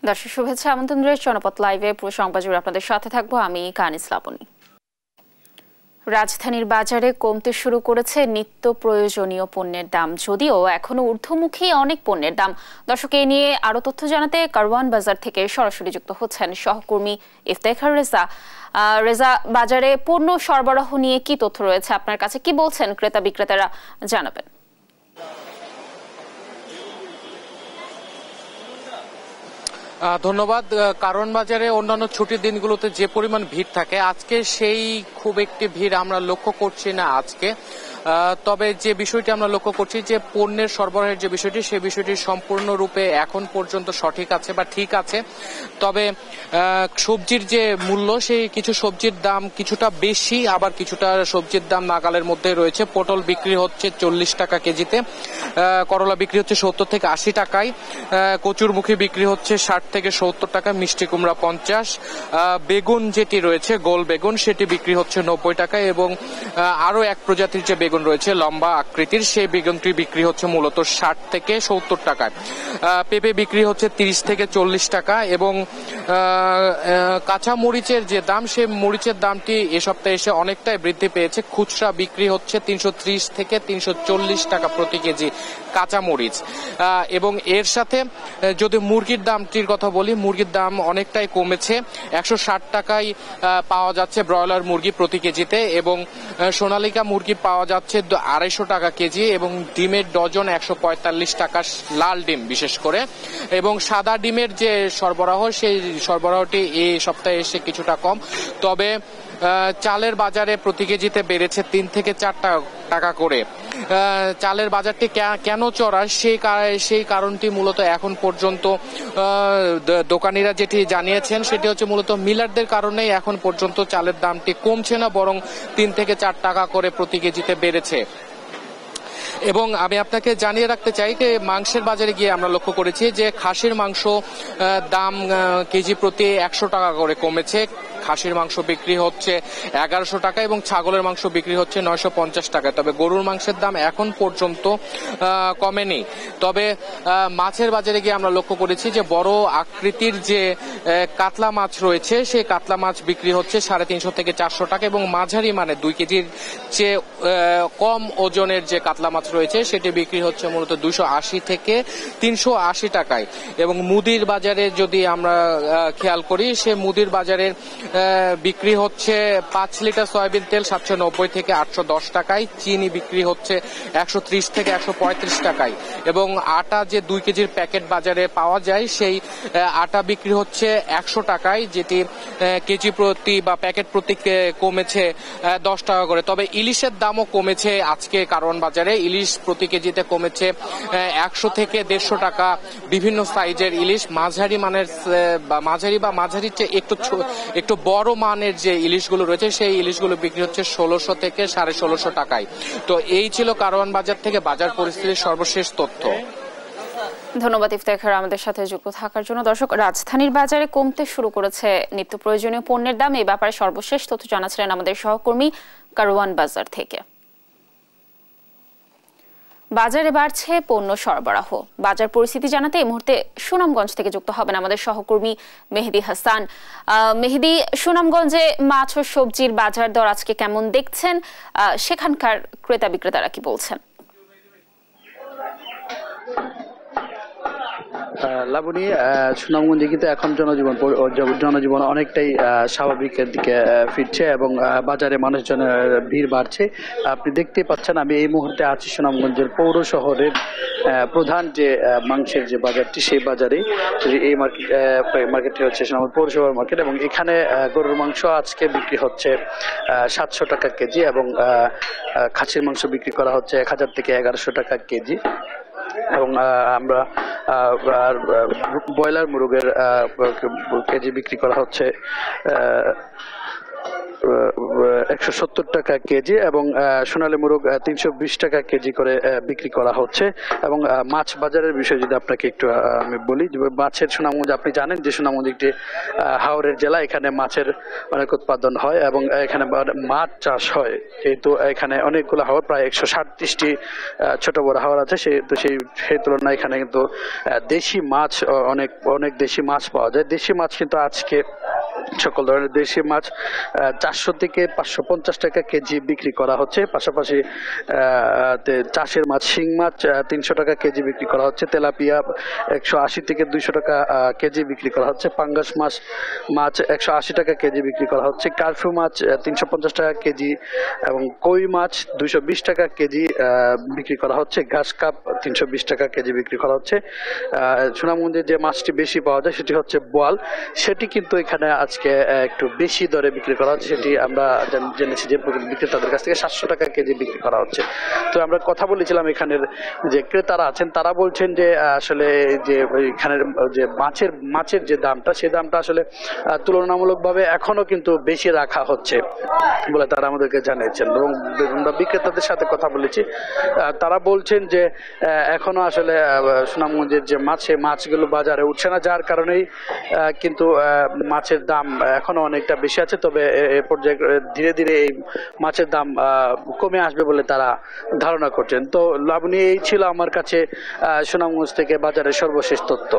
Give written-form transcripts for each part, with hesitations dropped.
দর্শক শুভেচ্ছা, আমন্ত্রণ রয়েছে জনপথ লাইভে। পুরো সংবাদ জুড়ে আপনাদের সাথে থাকবো আমি কানিস লাবণী। রাজধানীর বাজারে কমতে শুরু করেছে নিত্য প্রয়োজনীয় পণ্যের দাম, যদিও এখনো ঊর্ধ্বমুখী অনেক পণ্যের দাম। দর্শক, এ নিয়ে আরো তথ্য জানাতে কারওয়ান বাজার থেকে সরাসরি যুক্ত হচ্ছেন সহকর্মী ইফতেখার রেজা। রেজা, বাজারে পণ্য সরবরাহ নিয়ে কি তথ্য রয়েছে আপনার কাছে, কি বলছেন ক্রেতা বিক্রেতারা, জানাবেন। ধন্যবাদ। কারওয়ান বাজারে অন্যান্য ছুটির দিনগুলোতে যে পরিমাণ ভিড় থাকে, আজকে সেই খুব একটি ভিড় আমরা লক্ষ্য করছি না আজকে। তবে যে বিষয়টি আমরা লক্ষ্য করছি যে পণ্যের সরবরাহের যে বিষয়টি, সেই বিষয়টি সম্পূর্ণরূপে এখন পর্যন্ত সঠিক আছে বা ঠিক আছে। তবে সবজির যে মূল্য, সেই কিছু সবজির দাম কিছুটা বেশি, আবার কিছুটা সবজির দাম নাগালের মধ্যে রয়েছে। পটল বিক্রি হচ্ছে 40 টাকা কেজিতে, করলা বিক্রি হচ্ছে 70 থেকে 80 টাকায়, কচুরমুখী বিক্রি হচ্ছে 60 থেকে 70 টাকা, মিষ্টি কুমড়া 50, বেগুন যেটি রয়েছে গোল বেগুন সেটি বিক্রি হচ্ছে 90 টাকায়, এবং আরো এক প্রজাতির যে বেগুন রয়েছে লম্বা আকৃতির, সেই বেগুনটি বিক্রি হচ্ছে মূলত 60 থেকে 70 টাকায়। পেঁপে বিক্রি হচ্ছে 30 থেকে 40 টাকা, এবং কাঁচা মরিচের যে দাম, সেই মরিচের দামটি এ সপ্তাহে এসে অনেকটাই বৃদ্ধি পেয়েছে। খুচরা বিক্রি হচ্ছে 330 থেকে 340 টাকা প্রতি কেজি কাঁচা মরিচ। এবং এর সাথে যদি মুরগির দামটির কথা বলি, মুরগির দাম অনেকটাই কমেছে। 160 টাকায় পাওয়া যাচ্ছে ব্রয়লার মুরগি প্রতি কেজিতে, এবং সোনালিকা মুরগি পাওয়া যাচ্ছে 250 টাকা কেজি, এবং ডিমের ডজন 145 টাকা, লাল ডিম বিশেষ করে। এবং সাদা ডিমের যে সরবরাহ, সেই সরবরাহটি এই সপ্তাহে এসে কিছুটা কম। তবে চালের বাজারে প্রতি কেজিতে বেড়েছে 3 থেকে 4 টাকা করে। চালের বাজারটি কেন চড়া, সেই কারণটি মূলত এখন পর্যন্ত দোকানিরা যেটি জানিয়েছেন, সেটি হচ্ছে মূলত মিলারদের কারণেই এখন পর্যন্ত চালের দামটি কমছে না, বরং 3 থেকে 4 টাকা করে প্রতি কেজিতে বেড়েছে। এবং আমি আপনাকে জানিয়ে রাখতে চাই যে মাংসের বাজারে গিয়ে আমরা লক্ষ্য করেছি যে খাসির মাংস দাম কেজি প্রতি 100 টাকা করে কমেছে। খাসির মাংস বিক্রি হচ্ছে 1100 টাকা, এবং ছাগলের মাংস বিক্রি হচ্ছে 950 টাকা। তবে গরুর মাংসের দাম এখন পর্যন্ত কমেনি। তবে মাছের বাজারে গিয়ে আমরা লক্ষ্য করেছি যে বড় আকৃতির যে কাতলা মাছ রয়েছে, সেই কাতলা মাছ বিক্রি হচ্ছে 350 থেকে 400 টাকা, এবং মাঝারি মানে 2 কেজির চেয়ে কম ওজনের যে কাতলা মাছ রয়েছে, সেটি বিক্রি হচ্ছে মূলত 280 থেকে 380 টাকায়। এবং মুদির বাজারে যদি আমরা খেয়াল করি, সে মুদির বাজারের বিক্রি হচ্ছে 5 লিটার সয়াবিন তেল 790 থেকে 810 টাকায়, চিনি বিক্রি হচ্ছে 130 থেকে 135 টাকায়, এবং আটা যে 2 কেজির প্যাকেট বাজারে পাওয়া যায়, সেই আটা বিক্রি হচ্ছে 100 টাকায়, যেটি কেজি প্রতি বা প্যাকেট প্রতি কমেছে 10 টাকা করে। তবে ইলিশের দামও কমেছে আজকে কারওয়ান বাজারে। ইলিশ প্রতি কেজিতে কমেছে 100 থেকে 150 টাকা। বিভিন্ন সাইজের ইলিশ, মাঝারি মানের বা মাঝারির চেয়ে একটু বড় মানের যে ইলিশগুলো রয়েছে, সেই ইলিশগুলো বিক্রি হচ্ছে 1600 থেকে 1650 টাকায়। তো এই ছিল কারওয়ান বাজার থেকে বাজার পরিস্থিতির সর্বশেষ তথ্য। ধন্যবাদ ইফতেখার আমাদের সাথে যুক্ত থাকার জন্য। দর্শক, রাজধানীর বাজারে কমতে শুরু করেছে নিত্য প্রয়োজনীয় পণ্যের দাম। এই ব্যাপারে সর্বশেষ তথ্য জানাচ্ছিলেন আমাদের সহকর্মী কারওয়ান বাজার থেকে। বাজারে বাড়ছে পণ্য সরবরাহ। বাজার পরিস্থিতি জানাতে এই মুহূর্তে সুনামগঞ্জ থেকে যুক্ত হবেন আমাদের সহকর্মী মেহেদি হাসান। মেহেদি, সুনামগঞ্জে মাছ ও সবজির বাজার দর আজকে কেমন দেখছেন? সেখানকার ক্রেতা বিক্রেতারা কি বলছেন? লাবণী, সুনামগঞ্জে কিন্তু এখন জনজীবন অনেকটাই স্বাভাবিকের দিকে ফিরছে, এবং বাজারে মানুষজনের ভিড় বাড়ছে। আপনি দেখতে পাচ্ছেন আমি এই মুহূর্তে আছি সুনামগঞ্জের পৌর শহরের প্রধান যে মাংসের যে বাজারটি, সেই বাজারে। এই মার্কেটটি হচ্ছে সুনামগঞ্জ পৌরসভার মার্কেট, এবং এখানে গরুর মাংস আজকে বিক্রি হচ্ছে 700 টাকা কেজি, এবং খাসির মাংস বিক্রি করা হচ্ছে 1000 থেকে 1100 টাকা কেজি, এবং আমরা ব্রয়লার মুরগের কেজি বিক্রি করা হচ্ছে 170 টাকা কেজি এবং সোনালী মোরগ 320 টাকা কেজি করে বিক্রি করা হচ্ছে। এবং মাছ বাজারের বিষয়ে যদি আপনাকে একটু আমি বলি, মাছের সুনামগঞ্জ, আপনি জানেন যে সুনামগঞ্জ একটি হাওরের জেলা, এখানে মাছের অনেক উৎপাদন হয় এবং এখানে মাছ চাষ হয়। যেহেতু এখানে অনেকগুলো হাওর, প্রায় 137টি ছোট বড় হাওর আছে, সেই তুলনায় এখানে কিন্তু দেশি মাছ অনেক দেশি মাছ পাওয়া যায়। দেশি মাছ কিন্তু আজকে সকল ধরনের দেশি মাছ 400 থেকে 550 টাকা কেজি বিক্রি করা হচ্ছে। পাশাপাশি চাষের মাছ, শিং মাছ 300 টাকা কেজি বিক্রি করা হচ্ছে। তেলাপিয়া 180 থেকে 200 টাকা কেজি বিক্রি করা হচ্ছে। পাঙ্গাস মাছ 180 টাকা কেজি বিক্রি করা হচ্ছে। কার্ফু মাছ 350 টাকা কেজি এবং কই মাছ 220 টাকা কেজি বিক্রি করা হচ্ছে। ঘাস কাপ 320 টাকা কেজি বিক্রি করা হচ্ছে। সুনামগঞ্জে যে মাছটি বেশি পাওয়া যায় সেটি হচ্ছে বোয়াল, সেটি কিন্তু এখানে আজকে একটু বেশি দরে বিক্রি করা হচ্ছে। সেটি আমরা জেনেছি যে বিক্রেতাদের কাছ থেকে 700 টাকা কেজি বিক্রি করা হচ্ছে। তো আমরা কথা বলেছিলাম এখানের যে ক্রেতারা আছেন, তারা বলছেন যে আসলে যে এখানের যে মাছের যে দামটা, সেই দামটা আসলে তুলনামূলকভাবে এখনো কিন্তু বেশি রাখা হচ্ছে বলে তারা আমাদেরকে জানিয়েছেন। এবং আমরা বিক্রেতাদের সাথে কথা বলেছি, তারা বলছেন যে এখনো আসলে সুনামগঞ্জের যে মাছগুলো বাজারে উঠছে না, যার কারণেই কিন্তু মাছের দাম এখনো অনেকটা বেশি আছে। তবে এ পর্যায়ে ধীরে ধীরে এই মাছের দাম কমে আসবে বলে তারা ধারণা করছেন। তো লাবণী, এই ছিল আমার কাছে সুনামগঞ্জ থেকে বাজারের সর্বশেষ তথ্য।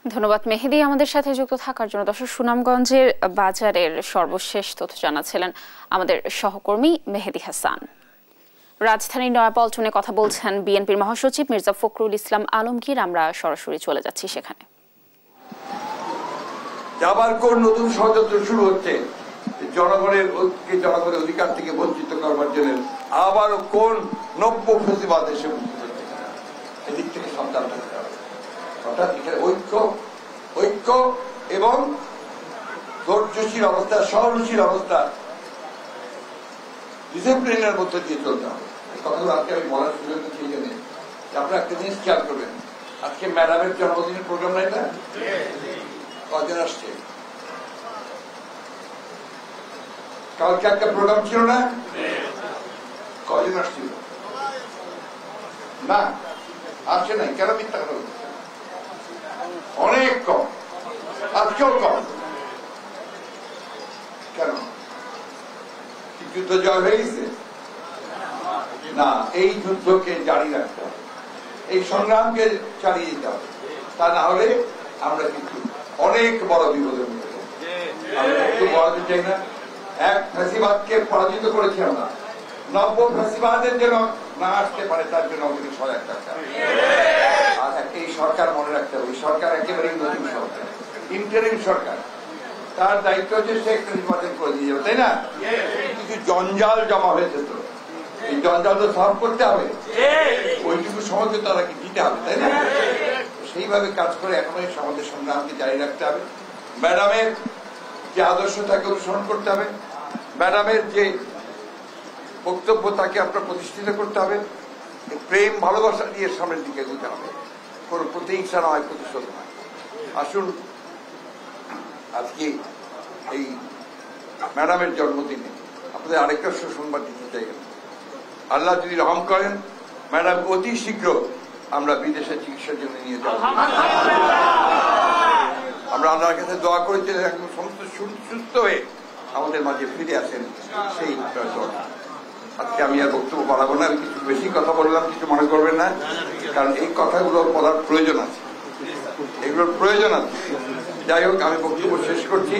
ধন্যবাদ মেহেদি আমাদের সাথে যুক্ত থাকার জন্য। দর্শক, সুনামগঞ্জের বাজারের সর্বশেষ তথ্য জানাচ্ছিলেন আমাদের সহকর্মী মেহেদি হাসান। রাজধানীর নয়াপল্টনে কথা বলছেন বিএনপির মহাসচিব মির্জা ফখরুল ইসলাম আলমগীর। আমরা সরাসরি চলে যাচ্ছি সেখানে। আবার কোন নতুন ষড়যন্ত্র শুরু হচ্ছে জনগণের অধিকার থেকে বঞ্চিত করবার জন্য? আবারও কোন নব্য ফেসিবাদ এসে এদিক থেকে সাবধান থাকতে হবে। অর্থাৎ এখানে ঐক্য এবং ধৈর্যশীল অবস্থা, সহনশীল অবস্থা, ডিসিপ্লিনের মধ্যে দিয়ে চলতে হবে। এই কথাগুলো আজকে আমি বলার সুযোগ সেই জন্য আপনারা একটা জিনিস খেয়াল করবেন, আজকে ম্যাডামের জন্মদিনের প্রোগ্রাম নাই না? কজন আসছে? কালকে একটা প্রোগ্রাম ছিল না? কজন আসছিল? না, আসছে নাই। কেন মিথ্যা কথা বলছে? অনেক কম, আজকেও কম। কেন? যুদ্ধ জয় হয়ে গেছে না? এই যুদ্ধকে জারি রাখতে হবে, এই সংগ্রামকে চালিয়ে দিতে হবে। তা না হলে আমরা কিন্তু অনেক বড় বিপদের মধ্যে আমরা একটু বলাতে চাই না। এক ফ্যাসিবাদকে পরাজিত করেছি আমরা, নব্য ফ্যাসিবাদের যেন না আসতে পারে তার জন্য আমাদের সজাগ থাকতে হবে। আর এই সরকার মনে রাখতে হবে, সরকার একেবারেই নতুন সরকার, ইন্টারিম সরকার। তার দায়িত্ব হচ্ছে সে একটা নির্বাচন করে দিয়ে যাবে, তাই না? কিছু জঞ্জাল জমা হয়েছে, তো এই জঞ্জাল তো সলভ করতে হবে, ওইটুকু সমাজে তাদেরকে দিতে হবে, তাই না? সেইভাবে কাজ করে এখনো আমাদের সংগ্রামকে জারি রাখতে হবে। ম্যাডামের যে আদর্শ তাকে অনুসরণ করতে হবে, ম্যাডামের যে বক্তব্য তাকে আপনার প্রতিষ্ঠিত করতে হবে। প্রেম ভালোবাসা দিয়ে সামনের দিকে এগোতে হবে, কোন প্রতিহিংসা নয়, প্রতিশোধ নয়। আসুন আজকে এই ম্যাডামের জন্মদিনে আপনাদের আরেকটা সুসংবাদ দিতে চাই। আল্লাহ যদি রহম করেন, ম্যাডাম অতি শীঘ্র আমরা বিদেশে চিকিৎসার জন্য নিয়ে যাব। আমরা আল্লাহর কাছে দোয়া করেছি একদম সমস্ত সুস্থ হয়ে আমাদের মাঝে ফিরে আসেন, সেই দোয়া। আজকে আমি আর বক্তব্য বাড়াবো না, আমি কিছু বেশি কথা বললাম, কিছু মনে করবেন না, কারণ এই কথাগুলো বলার প্রয়োজন আছে, এগুলোর প্রয়োজন আছে। যাই হোক, আমি বক্তব্য শেষ করছি।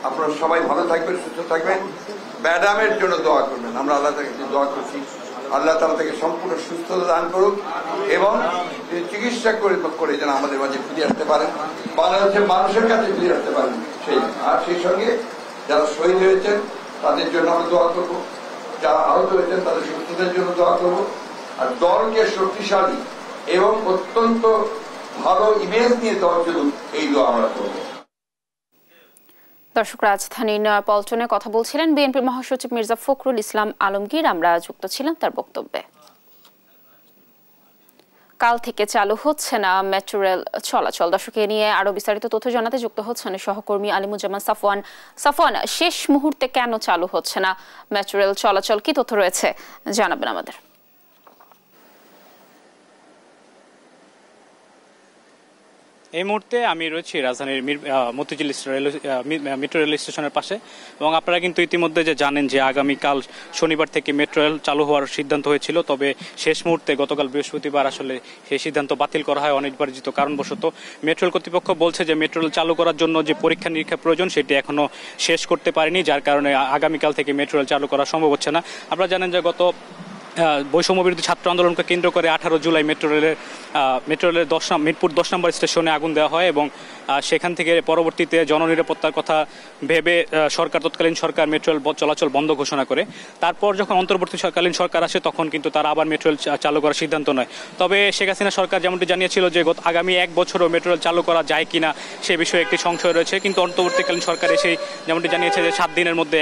আপনারা সবাই ভালো থাকবেন, সুস্থ থাকবেন, ম্যাডামের জন্য দোয়া করবেন। আমরা আল্লাহ তাকে দোয়া করছি, আল্লাহ তাআলা তাকে সম্পূর্ণ সুস্থতা দান করুক এবং চিকিৎসা করে যেন আমাদের মাঝে ফিরে আসতে পারেন, বাংলাদেশের মানুষের কাছে ফিরে আসতে পারেন। আর সেই সঙ্গে যারা শহীদ হয়েছেন তাদের জন্য আমরা দোয়া করব, যারা আহত হয়েছেন তাদের সুস্থতার জন্য দোয়া করব। আর দলকে শক্তিশালী এবং অত্যন্ত ভালো ইমেজ নিয়ে দেওয়ার জন্য এই দোয়া আমরা করব। দর্শক, রাজধানীর নয়াপল্টনে কথা বলছিলেন বিএনপির মহাসচিব মির্জা ফখরুল ইসলাম আলমগীর। আমরা যুক্ত ছিলাম তার বক্তব্যে। কাল থেকে চালু হচ্ছে না মেট্রো রেল চলাচল। দর্শক এ নিয়ে আরো বিস্তারিত তথ্য জানাতে যুক্ত হচ্ছেন সহকর্মী আলিমুজ্জামান সাফওয়ান। সাফওয়ান, শেষ মুহূর্তে কেন চালু হচ্ছে না মেট্রো রেল চলাচল, কি তথ্য রয়েছে জানাবেন আমাদের। এই মুহূর্তে আমি রয়েছি রাজধানীর মতিঝিল মেট্রো রেল স্টেশনের পাশে, এবং আপনারা কিন্তু ইতিমধ্যে যে জানেন যে আগামীকাল শনিবার থেকে মেট্রো রেল চালু হওয়ার সিদ্ধান্ত হয়েছিল, তবে শেষ মুহূর্তে গতকাল বৃহস্পতিবার আসলে সেই সিদ্ধান্ত বাতিল করা হয় অনিবার্জিত কারণবশত। মেট্রো রেল কর্তৃপক্ষ বলছে যে মেট্রো রেল চালু করার জন্য যে পরীক্ষা নিরীক্ষা প্রয়োজন সেটি এখনো শেষ করতে পারেনি, যার কারণে আগামীকাল থেকে মেট্রো রেল চালু করা সম্ভব হচ্ছে না। আপনারা জানেন যে গত বৈষম্য বিরোধী ছাত্র আন্দোলনকে কেন্দ্র করে 18 জুলাই মেট্রো রেলের মিরপুর 10 নম্বর স্টেশনে আগুন দেওয়া হয়, এবং সেখান থেকে পরবর্তীতে জননিরাপত্তার কথা ভেবে তৎকালীন সরকার মেট্রো রেল চলাচল বন্ধ ঘোষণা করে। তারপর যখন অন্তর্বর্তীকালীন সরকার আসে তখন কিন্তু তারা আবার মেট্রো রেল চালু করার সিদ্ধান্ত নেয়। তবে শেখ হাসিনা সরকার যেমনটি জানিয়েছিল যে আগামী 1 বছরও মেট্রো রেল চালু করা যায় কিনা সে বিষয়ে একটি সংশয় রয়েছে, কিন্তু অন্তর্বর্তীকালীন সরকার এসে যেমনটি জানিয়েছে যে 7 দিনের মধ্যে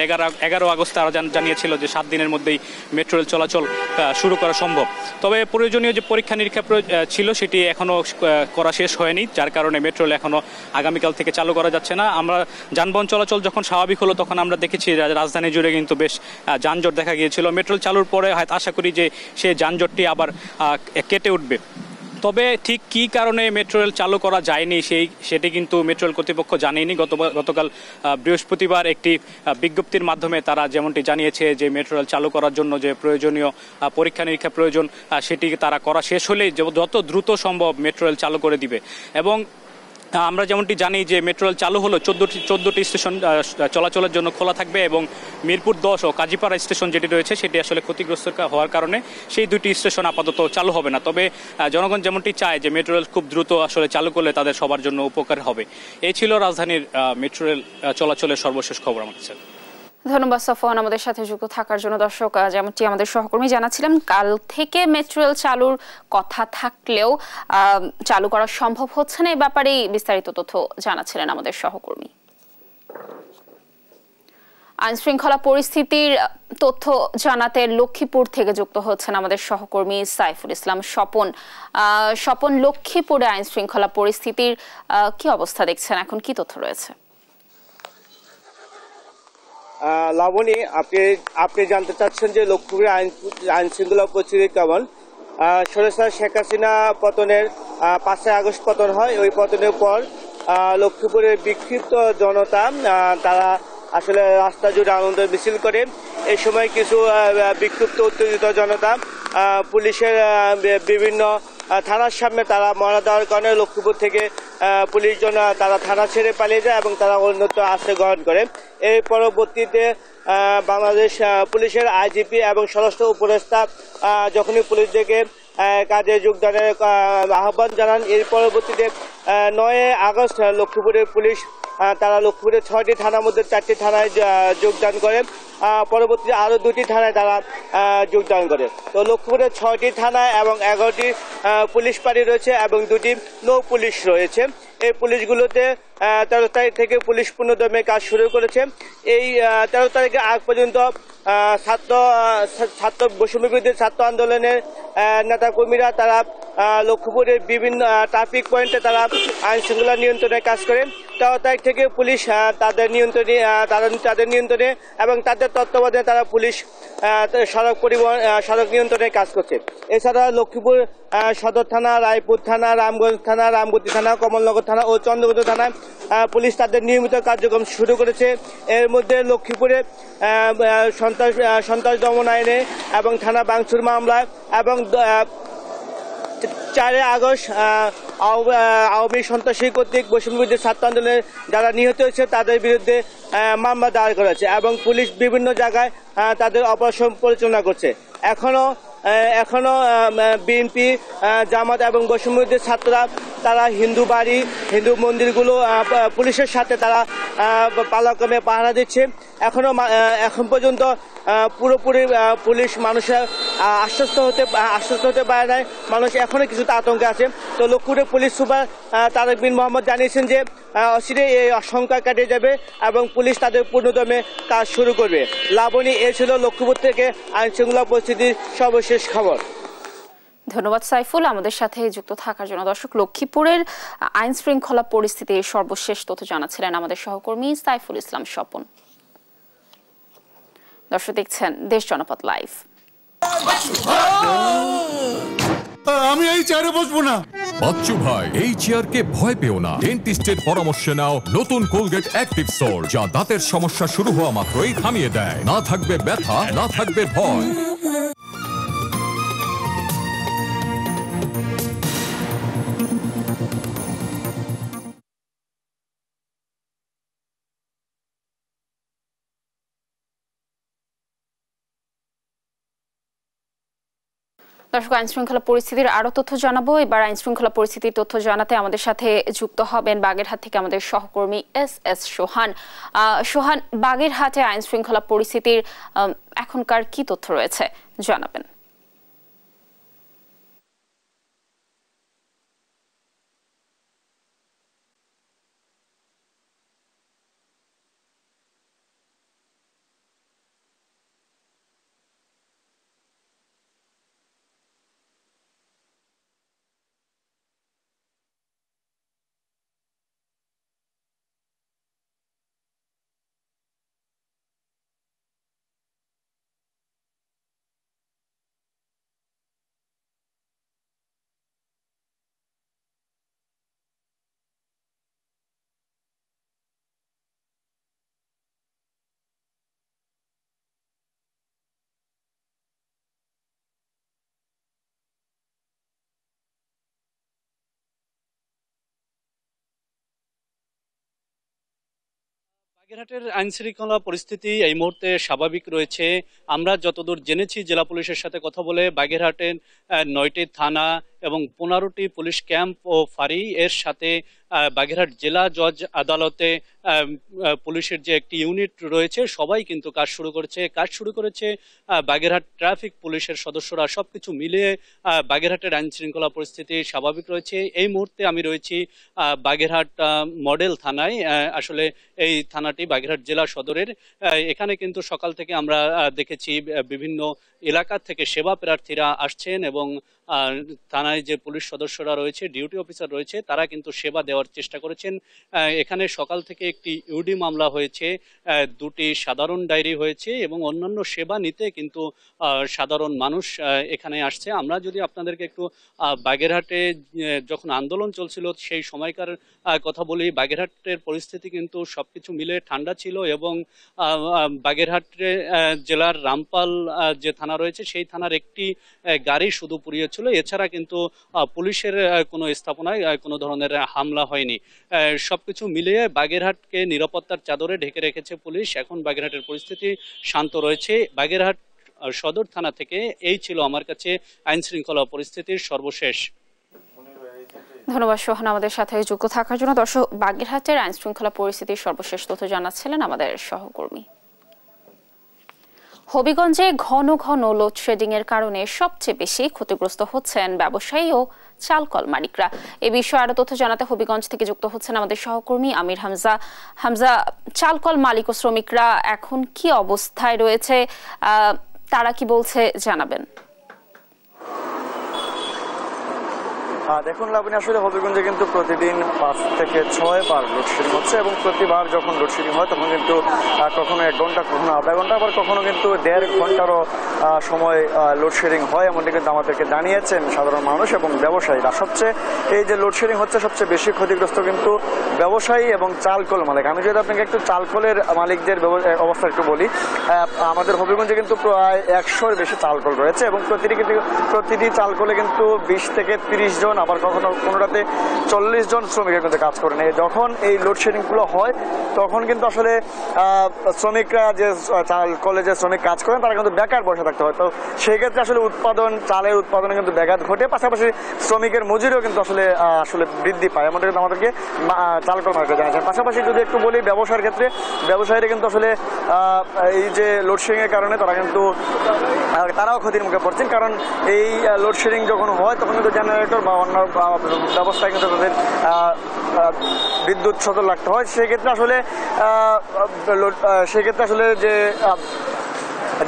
11 আগস্ট তারা জানিয়েছিল যে 7 দিনের মধ্যেই মেট্রো রেল চলাচল শুরু করা সম্ভব। তবে প্রয়োজনীয় যে পরীক্ষা নিরীক্ষা ছিল সেটি এখনো করা শেষ হয়নি, যার কারণে মেট্রো রেল এখনো আগামীকাল থেকে চালু করা যাচ্ছে না। আমরা যানবাহন চলাচল যখন স্বাভাবিক হলো তখন আমরা দেখেছি রাজধানী জুড়ে কিন্তু বেশ যানজট দেখা গিয়েছিল। মেট্রো রেল চালুর পরে হয়তো আশা করি যে সেই যানজটটি আবার কেটে উঠবে। তবে ঠিক কী কারণে মেট্রো রেল চালু করা যায়নি সেটি কিন্তু মেট্রো রেল কর্তৃপক্ষ জানেনি। গতকাল বৃহস্পতিবার একটি বিজ্ঞপ্তির মাধ্যমে তারা যেমনটি জানিয়েছে যে মেট্রো রেল চালু করার জন্য যে প্রয়োজনীয় পরীক্ষা নিরীক্ষা প্রয়োজন সেটি তারা করা শেষ হলেই যত দ্রুত সম্ভব মেট্রো রেল চালু করে দিবে। এবং আমরা যেমনটি জানি যে মেট্রো রেল চালু হলো 14টি স্টেশন চলাচলের জন্য খোলা থাকবে, এবং মিরপুর 10 ও কাজীপাড়া স্টেশন যেটি রয়েছে সেটি আসলে ক্ষতিগ্রস্ত হওয়ার কারণে সেই 2টি স্টেশন আপাতত চালু হবে না। তবে জনগণ যেমনটি চায় যে মেট্রো রেল খুব দ্রুত আসলে চালু করলে তাদের সবার জন্য উপকার হবে। এই ছিল রাজধানীর মেট্রো রেল চলাচলের সর্বশেষ খবর আমার কাছে। ধন্যবাদ সাফওয়ান আমাদের সাথে যুক্ত থাকার জন্য। দর্শক, যেমনটি আমাদের সহকর্মী জানাচ্ছিলেন, কাল থেকে মেট্রো রেল চালুর কথা থাকলেও চালু করা সম্ভব হচ্ছে না, এই ব্যাপারেই বিস্তারিত তথ্য জানাচ্ছিলেন আমাদের সহকর্মী। আইন শৃঙ্খলা পরিস্থিতির তথ্য জানাতে লক্ষ্মীপুর থেকে যুক্ত হচ্ছেন আমাদের সহকর্মী সাইফুল ইসলাম স্বপন। স্বপন, লক্ষ্মীপুরে আইন শৃঙ্খলা পরিস্থিতির কি অবস্থা দেখছেন, এখন কি তথ্য রয়েছে? লাবণী, আপনি জানতে চাচ্ছেন যে লক্ষ্মীপুরে আইন শৃঙ্খলা পরিস্থিতি কেমন? স্বৈরাচার শেখ হাসিনা পতনের 5 আগস্ট পতন হয়। ওই পতনের পর লক্ষ্মীপুরের বিক্ষিপ্ত জনতা তারা আসলে রাস্তা জুড়ে আনন্দ মিছিল করে। এই সময় কিছু বিক্ষিপ্ত উত্তেজিত জনতা পুলিশের বিভিন্ন থানার সামনে তারা মহড়া দেওয়ার কারণে লক্ষ্মীপুর থেকে পুলিশজন তারা থানা ছেড়ে পালিয়ে যায় এবং তারা অন্যত্র আশ্রয় গ্রহণ করে। এর পরবর্তীতে বাংলাদেশ পুলিশের আইজিপি এবং স্বরাষ্ট্র উপদেষ্টা যখনই পুলিশদেরকে কাজে যোগদানের আহ্বান জানান, এর পরবর্তীতে 9 আগস্ট লক্ষ্মীপুরের পুলিশ তারা লক্ষ্মীপুরের 6টি থানার মধ্যে 4টি থানায় যোগদান করে। পরবর্তীতে আরও 2টি থানায় তারা যোগদান করে। তো লক্ষ্মীপুরের 6টি থানায় এবং 11টি পুলিশ পাড়ি রয়েছে এবং 2টি নৌ পুলিশ রয়েছে। এই পুলিশগুলোতে 13 তারিখ থেকে পুলিশ পূর্ণদমে কাজ শুরু করেছে। এই 13 তারিখে আগ পর্যন্ত ছাত্র বৈষম্য বিরোধী ছাত্র আন্দোলনের নেতাকর্মীরা তারা লক্ষ্মীপুরের বিভিন্ন ট্রাফিক পয়েন্টে তারা আইন শৃঙ্খলা নিয়ন্ত্রণে কাজ করে। 13 তারিখ থেকে পুলিশ তাদের নিয়ন্ত্রণে এবং তাদের তত্ত্বাবধানে তারা পুলিশ সড়ক নিয়ন্ত্রণে কাজ করছে। এছাড়া লক্ষ্মীপুর সদর থানা, রায়পুর থানা, রামগঞ্জ থানা, রামগতি থানা, কমলনগর থানা ও চন্দ্রগঞ্জ থানায় পুলিশ তাদের নিয়মিত কার্যক্রম শুরু করেছে। এর মধ্যে লক্ষ্মীপুরে সন্ত্রাস দমন আইনে এবং থানা ভাঙচুর মামলায় এবং 4 আগস্ট আওয়ামী সন্ত্রাসী কর্তৃক বৈষম্য বিরোধী ছাত্র আন্দোলনের যারা নিহত হয়েছে তাদের বিরুদ্ধে মামলা দায়ের করেছে এবং পুলিশ বিভিন্ন জায়গায় তাদের অপারেশন পরিচালনা করছে। এখনো বিএনপি, জামাত এবং বৈষম্য বিরোধী ছাত্ররা তারা হিন্দু বাড়ি, হিন্দু মন্দিরগুলো পুলিশের সাথে তারা পালাক্রমে পাহারা দিচ্ছে। এখন পর্যন্ত পুরোপুরি পুলিশ মানুষের আশ্বস্ত হতে পারে নাই। মানুষ এখনো কিছুটা আতঙ্কে আছে। তো লক্ষ্মীপুরের পুলিশ সুপার তারেক বিন মোহাম্মদ জানিয়েছেন যে অচিরেই এই আশঙ্কা কাটিয়ে যাবে এবং পুলিশ তাদের পূর্ণদমে কাজ শুরু করবে। লাবণী, এ ছিল লক্ষ্মীপুর থেকে আইন শৃঙ্খলা পরিস্থিতির সর্বশেষ খবর। ধন্যবাদ সাইফুল আমাদের সাথে যুক্ত থাকার জন্য। দর্শক, লক্ষ্মীপুরের আইন শৃঙ্খলা পরিস্থিতির সর্বশেষ তথ্য জানাচ্ছিলেন আমাদের সহকর্মী সাইফুল ইসলাম স্বপন। দর্শক দেখছেন দেশ জনপদ লাইভ। আমি এই চেয়ারে বসবো না। বাচ্চু ভাই, এই চেয়ারকে ভয় পেও না। ডেন্টিস্টের পরামর্শ নাও নতুন কোলগেট অ্যাক্টিভ সোল্ড, যা দাঁতের সমস্যা শুরু হওয়া মাত্রই থামিয়ে দেয়। না থাকবে ব্যথা, না থাকবে ভয়। দর্শক, আইন শৃঙ্খলা পরিস্থিতির আরো তথ্য জানাবো। এবার আইন শৃঙ্খলা পরিস্থিতির তথ্য জানাতে আমাদের সাথে যুক্ত হবেন বাগেরহাট থেকে আমাদের সহকর্মী এস সোহান। সোহান, বাগেরহাটে আইন শৃঙ্খলা পরিস্থিতির এখনকার কি তথ্য রয়েছে জানাবেন? বাগেরহাটের আইন শৃঙ্খলা পরিস্থিতি এই মুহূর্তে স্বাভাবিক রয়েছে। আমরা যতদূর জেনেছি, জেলা পুলিশের সাথে কথা বলে, বাগেরহাটের 9টি থানা এবং 15টি পুলিশ ক্যাম্প ও ফাঁড়ি, এর সাথে বাগেরহাট জেলা জজ আদালতে পুলিশের যে একটি ইউনিট রয়েছে, সবাই কিন্তু কাজ শুরু করেছে বাগেরহাট ট্রাফিক পুলিশের সদস্যরা। সবকিছু মিলিয়ে বাগেরহাটের আইন শৃঙ্খলা পরিস্থিতি স্বাভাবিক রয়েছে। এই মুহূর্তে আমি রয়েছি বাগেরহাট মডেল থানায়। আসলে এই থানাটি বাগেরহাট জেলা সদরের। এখানে কিন্তু সকাল থেকে আমরা দেখেছি বিভিন্ন এলাকা থেকে সেবা প্রার্থীরা আসছেন এবং থানায় যে পুলিশ সদস্যরা রয়েছে, ডিউটি অফিসার রয়েছে, তারা কিন্তু সেবা দেওয়ার চেষ্টা করেছেন। এখানে সকাল থেকে একটি ইউডি মামলা হয়েছে, 2টি সাধারণ ডায়েরি হয়েছে এবং অন্যান্য সেবা নিতে কিন্তু সাধারণ মানুষ এখানে আসছে। আমরা যদি আপনাদেরকে একটু বাগেরহাটে যখন আন্দোলন চলছিল সেই সময়কার কথা বলি, বাগেরহাটের পরিস্থিতি কিন্তু সবকিছু মিলে ঠান্ডা ছিল এবং বাগেরহাটে জেলার রামপাল যে থানা রয়েছে, সেই থানার একটি গাড়ি শুধু পুড়িয়েছিল। এছাড়া কিন্তু পুলিশের কোনো স্থাপনায় কোনো ধরনের হামলা হয়নি। সবকিছু মিলিয়ে বাগেরহাটকে নিরাপত্তার চাদরে ঢেকে রেখেছে পুলিশ। এখন বাগেরহাটের পরিস্থিতি শান্ত রয়েছে। বাগেরহাট সদর থানা থেকে এই ছিল আমার কাছে আইন শৃঙ্খলা পরিস্থিতির সর্বশেষ। ধন্যবাদ সোহান আমাদের সাথে যুক্ত থাকার জন্য। দর্শক, বাগেরহাটের আইন শৃঙ্খলা পরিস্থিতির সর্বশেষ তথ্য জানাচ্ছিলেন আমাদের সহকর্মী। হবিগঞ্জে ঘন ঘন লোডশেডিং এর কারণে সবচেয়ে বেশি ক্ষতিগ্রস্ত হচ্ছেন ব্যবসায়ী ও চালকল মালিকরা। এ বিষয়ে আরো তথ্য জানাতে হবিগঞ্জ থেকে যুক্ত হচ্ছেন আমাদের সহকর্মী আমির হামজা। চালকল মালিক ও শ্রমিকরা এখন কি অবস্থায় রয়েছে, তারা কি বলছে জানাবেন? দেখুন লাবণী, আসলে হবিগঞ্জে কিন্তু প্রতিদিন 5 থেকে 6 বার লোডশেডিং হচ্ছে এবং প্রতিবার যখন লোডশেডিং হয় তখন কিন্তু কখনো 1 ঘন্টা, কখনো আধা ঘন্টা, আবার কখনো কিন্তু 1.5 ঘন্টারও সময় লোডশেডিং হয়, এমনটি কিন্তু আমাদেরকে জানিয়েছেন সাধারণ মানুষ এবং ব্যবসায়ীরা। সবচেয়ে এই যে লোডশেডিং হচ্ছে, সবচেয়ে বেশি ক্ষতিগ্রস্ত কিন্তু ব্যবসায়ী এবং চালকল মালিক। আমি যদি আপনাকে একটু চালকলের মালিকদের অবস্থা একটু বলি, আমাদের হবিগঞ্জে কিন্তু প্রায় 100-এর বেশি চালকল রয়েছে এবং প্রতিটি চালকলে কিন্তু 20 থেকে 30 জন, আবার কখনো কোনোটাতে 40 জন শ্রমিকের কিন্তু কাজ করে নেয়। যখন এই লোডশেডিংগুলো হয় তখন কিন্তু আসলে শ্রমিকরা যে কলেজে শ্রমিক কাজ করেন তারা কিন্তু বেকার বসে থাকতে হয়। তো সেই ক্ষেত্রে আসলে চালের উৎপাদনে কিন্তু ব্যাঘাত ঘটে, পাশাপাশি শ্রমিকের মজুরিও কিন্তু আসলে বৃদ্ধি পায়, এমনটা কিন্তু আমাদেরকে চালকল মালিকরা জানিয়েছেন। পাশাপাশি যদি একটু বলি ব্যবসার ক্ষেত্রে, ব্যবসায়ীরা কিন্তু আসলে এই যে লোডশেডিংয়ের কারণে তারাও ক্ষতির মুখে পড়ছেন, কারণ এই লোডশেডিং যখন হয় তখন কিন্তু জেনারেটর বা অন্য ব্যবস্থায় কিন্তু তাদের বিদ্যুৎ সচল রাখতে হয়। সেক্ষেত্রে আসলে যে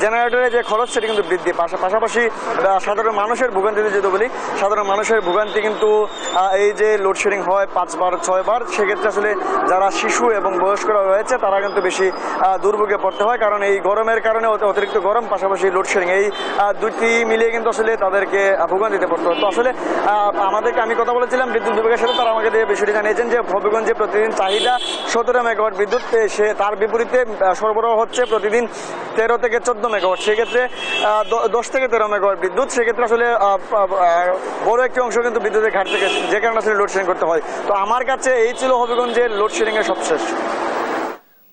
জেনারেটরের যে খরচ সেটি কিন্তু বৃদ্ধি, পাশাপাশি সাধারণ মানুষের ভোগান্তিতে যদি বলি, সাধারণ মানুষের ভোগান্তি কিন্তু এই যে লোডশেডিং হয় 5 বার 6 বার, সেক্ষেত্রে আসলে যারা শিশু এবং বয়স্করা রয়েছে তারা কিন্তু বেশি দুর্ভোগে পড়তে হয়, কারণ এই গরমের কারণে অতিরিক্ত গরম পাশাপাশি লোডশেডিং এই দুটি মিলিয়ে কিন্তু আসলে তাদেরকে ভোগান্তিতে পড়তে হয়। তো আসলে আমি কথা বলেছিলাম বিদ্যুৎ বিভাগের সাথে, তারা আমাকে বিষয়টি জানিয়েছেন যে হবিগঞ্জে প্রতিদিন চাহিদা 17 মেগাওয়াট বিদ্যুৎ, তার বিপরীতে সরবরাহ হচ্ছে প্রতিদিন 13 থেকে 14 মেগাওয়াট, সেক্ষেত্রে 10 থেকে 13 মেগাওয়াট বিদ্যুৎ, সেক্ষেত্রে আসলে বড় একটি অংশ কিন্তু বিদ্যুতের ঘাট থেকে, যে কারণে আসলে লোডশেডিং করতে হয়। তো আমার কাছে এই ছিল হবিগঞ্জের লোডশেডিং এর সবশেষ।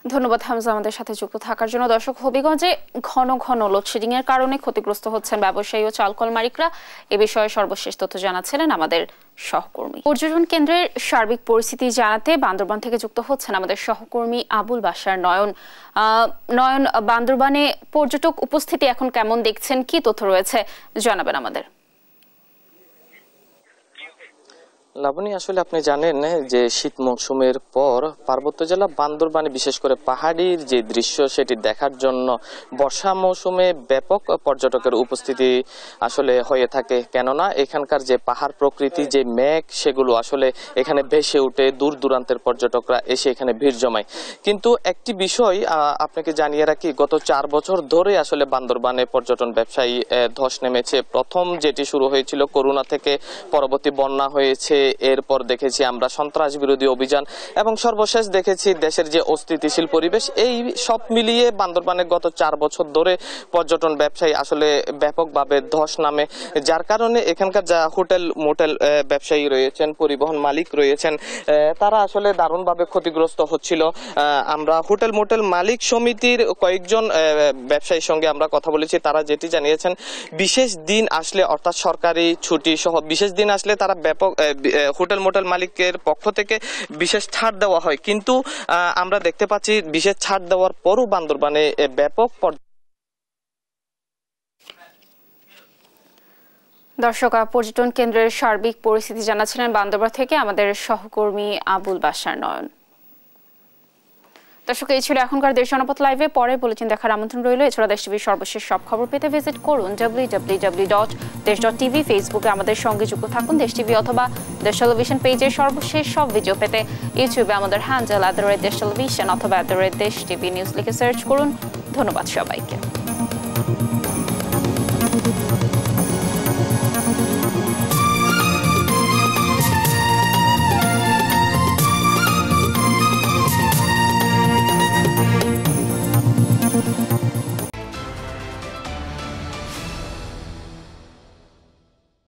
ধন্যবাদ হামজা আমাদের সাথে যুক্ত থাকার জন্য। দর্শক, হবিগঞ্জে ঘন ঘন লোডশেডিং এর কারণে ক্ষতিগ্রস্ত হচ্ছেন ব্যবসায়ী ও চালকল মালিকরা। এ বিষয়ে সর্বশেষ তথ্য জানাচ্ছিলেন আমাদের সহকর্মী। পর্যটন কেন্দ্রের সার্বিক পরিস্থিতি জানাতে বান্দরবান থেকে যুক্ত হচ্ছেন আমাদের সহকর্মী আবুল বাশার নয়ন। বান্দরবানে পর্যটক উপস্থিতি এখন কেমন দেখছেন, কি তথ্য রয়েছে জানাবেন আমাদের। লাবণী, আসলে আপনি জানেন যে শীত মৌসুমের পর পার্বত্য জেলা বান্দরবানে বিশেষ করে পাহাড়ির যে দৃশ্য সেটি দেখার জন্য বর্ষা মৌসুমে ব্যাপক পর্যটকের উপস্থিতি আসলে হয়ে থাকে, কেননা এখানকার যে পাহাড় প্রকৃতি, যে মেঘ, সেগুলো আসলে এখানে ভেসে উঠে দূর দূরান্তের পর্যটকরা এসে এখানে ভিড় জমায়। কিন্তু একটি বিষয় আপনাকে জানিয়ে রাখি, গত 4 বছর ধরে আসলে বান্দরবানে পর্যটন ব্যবসায়ী ধস নেমেছে। প্রথম যেটি শুরু হয়েছিল করোনা থেকে, পরবর্তী বন্যা হয়েছে, এরপর দেখেছি আমরা সন্ত্রাস বিরোধী অভিযান, এবং সর্বশেষ দেখেছি দেশের যে অস্থিতিশীল পরিবেশ। এই সব মিলিয়ে বান্দরবানে গত 4 বছর ধরে পর্যটন ব্যবসায়ী আসলে ব্যাপকভাবে ধস নামে, যার কারণে এখানকার যা হোটেল মোটেল ব্যবসায়ী রয়েছেন, পরিবহন মালিক রয়েছেন, তারা আসলে দারুণভাবে ক্ষতিগ্রস্ত হচ্ছিল। আমরা হোটেল মোটেল মালিক সমিতির কয়েকজন ব্যবসায়ীর সঙ্গে আমরা কথা বলেছি, তারা যেটি জানিয়েছেন, বিশেষ দিন আসলে অর্থাৎ সরকারি ছুটি সহ বিশেষ দিন আসলে তারা ব্যাপক হোটেল মোটেল মালিকের পক্ষ থেকে বিশেষ ছাড় দেওয়া হয়, কিন্তু আমরা দেখতে পাচ্ছি বিশেষ ছাড় দেওয়ার পরও বান্দরবানে ব্যাপক। দর্শক, পর্যটন কেন্দ্রের সার্বিক পরিস্থিতি জানাচ্ছিলেন বান্দরবান থেকে আমাদের সহকর্মী আবুল বাশার নয়ন। দর্শক, এই ছিল এখনকার দেশ জনপথ লাইভে। পরে বুলেটিন দেখার আমন্ত্রণ রইল। এছাড়া দেশ টিভির সর্বশেষ সব খবর পেতে ভিজিট করুন www.desh.tv। ফেসবুকে আমাদের সঙ্গে যুক্ত থাকুন দেশ টিভি অথবা দেশ টেলিভিশন পেজের সর্বশেষ সব ভিডিও পেতে ইউটিউবে আমাদের হ্যান্ডেল @desh television অথবা @desh tv নিউজ লিখে সার্চ করুন। ধন্যবাদ সবাইকে।